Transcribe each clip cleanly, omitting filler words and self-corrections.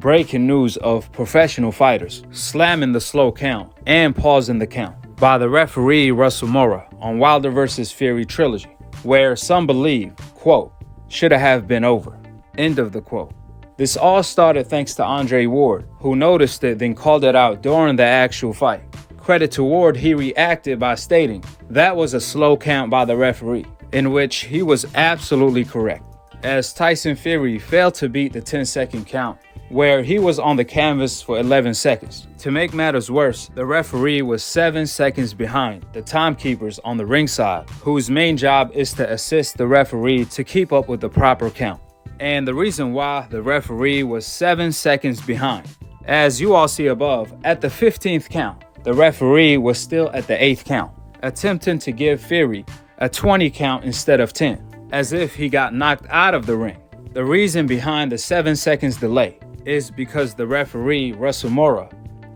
breaking news of professional fighters slamming the slow count and pausing the count by the referee Russell Mora on Wilder vs. Fury Trilogy, where some believe, quote, should have been over, end of the quote. This all started thanks to Andre Ward, who noticed it then called it out during the actual fight. Credit to Ward, he reacted by stating that was a slow count by the referee, in which he was absolutely correct, as Tyson Fury failed to beat the 10-second count, where he was on the canvas for 11 seconds. To make matters worse, the referee was 7 seconds behind the timekeepers on the ringside, whose main job is to assist the referee to keep up with the proper count. And the reason why the referee was 7 seconds behind, as you all see above, at the 15th count, the referee was still at the 8th count, attempting to give Fury a 20 count instead of 10, as if he got knocked out of the ring. The reason behind the 7 seconds delay is because the referee, Russell Mora,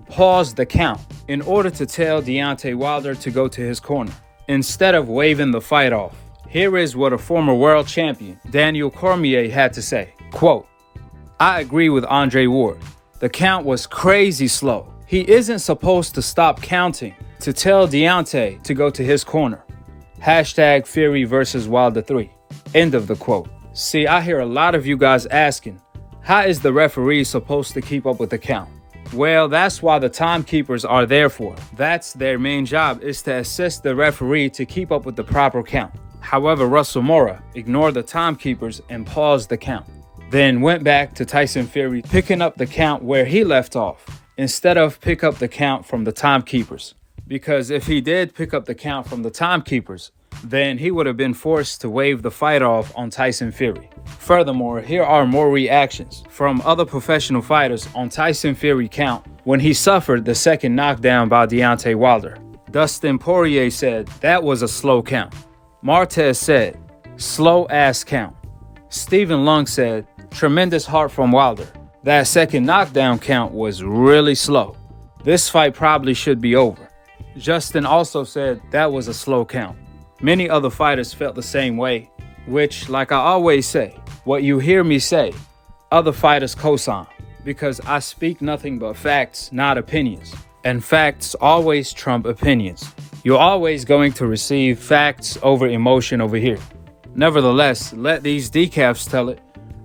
paused the count in order to tell Deontay Wilder to go to his corner, instead of waving the fight off. Here is what a former world champion, Daniel Cormier, had to say, quote, I agree with Andre Ward. The count was crazy slow. He isn't supposed to stop counting to tell Deontay to go to his corner. Hashtag Fury vs. Wilder 3. End of the quote. See, I hear a lot of you guys asking, how is the referee supposed to keep up with the count? Well, that's why the timekeepers are there for. That's their main job, is to assist the referee to keep up with the proper count. However, Russell Mora ignored the timekeepers and paused the count, then went back to Tyson Fury picking up the count where he left off, instead of pick up the count from the timekeepers. Because if he did pick up the count from the timekeepers, then he would have been forced to wave the fight off on Tyson Fury. Furthermore, here are more reactions from other professional fighters on Tyson Fury count when he suffered the second knockdown by Deontay Wilder. Dustin Poirier said that was a slow count. Martez said, slow ass count. Stephen Lung said, tremendous heart from Wilder. That second knockdown count was really slow. This fight probably should be over. Justin also said that was a slow count. Many other fighters felt the same way, which, like I always say, what you hear me say, other fighters co-sign, because I speak nothing but facts, not opinions. And facts always trump opinions. You're always going to receive facts over emotion over here. Nevertheless, let these decafs tell it.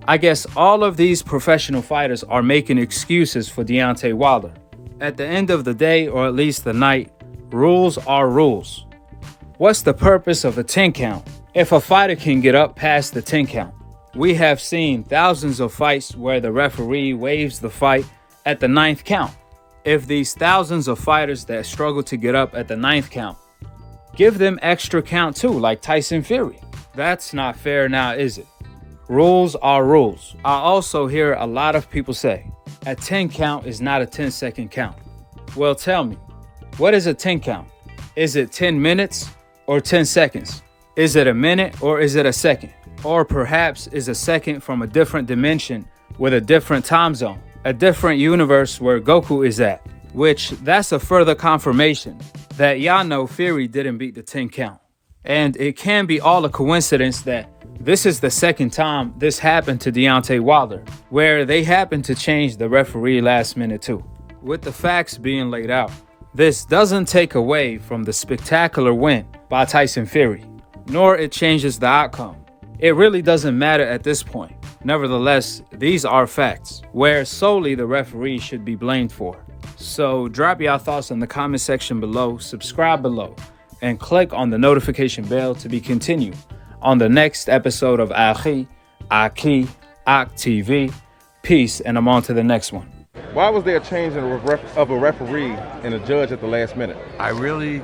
I guess all of these professional fighters are making excuses for Deontay Wilder. At the end of the day, or at least the night, rules are rules. What's the purpose of a 10 count if a fighter can get up past the 10 count? We have seen thousands of fights where the referee waves the fight at the 9th count. If these thousands of fighters that struggle to get up at the 9th count, give them extra count too, like Tyson Fury. That's not fair now, is it? Rules are rules. I also hear a lot of people say, a 10 count is not a 10-second count. Well, tell me, what is a 10 count? Is it 10 minutes or 10 seconds? Is it a minute or is it a second? Or perhaps is a second from a different dimension with a different time zone, a different universe where Goku is at, which that's a further confirmation that y'all know Fury didn't beat the 10 count. And it can be all a coincidence that this is the second time this happened to Deontay Wilder, where they happened to change the referee last minute too. With the facts being laid out, this doesn't take away from the spectacular win by Tyson Fury, nor it changes the outcome. It really doesn't matter at this point. Nevertheless, these are facts, where solely the referee should be blamed for. So drop your thoughts in the comment section below, subscribe below, and click on the notification bell to be continued on the next episode of Akhi, Akhi TV. Peace, and I'm on to the next one. Why was there a change of a referee and a judge at the last minute? I really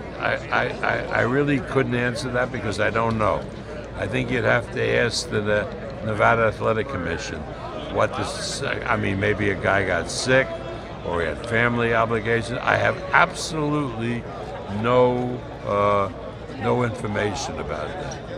couldn't answer that because I don't know. I think you'd have to ask the Nevada Athletic Commission what this. I mean, maybe a guy got sick or he had family obligations. I have absolutely no information about that.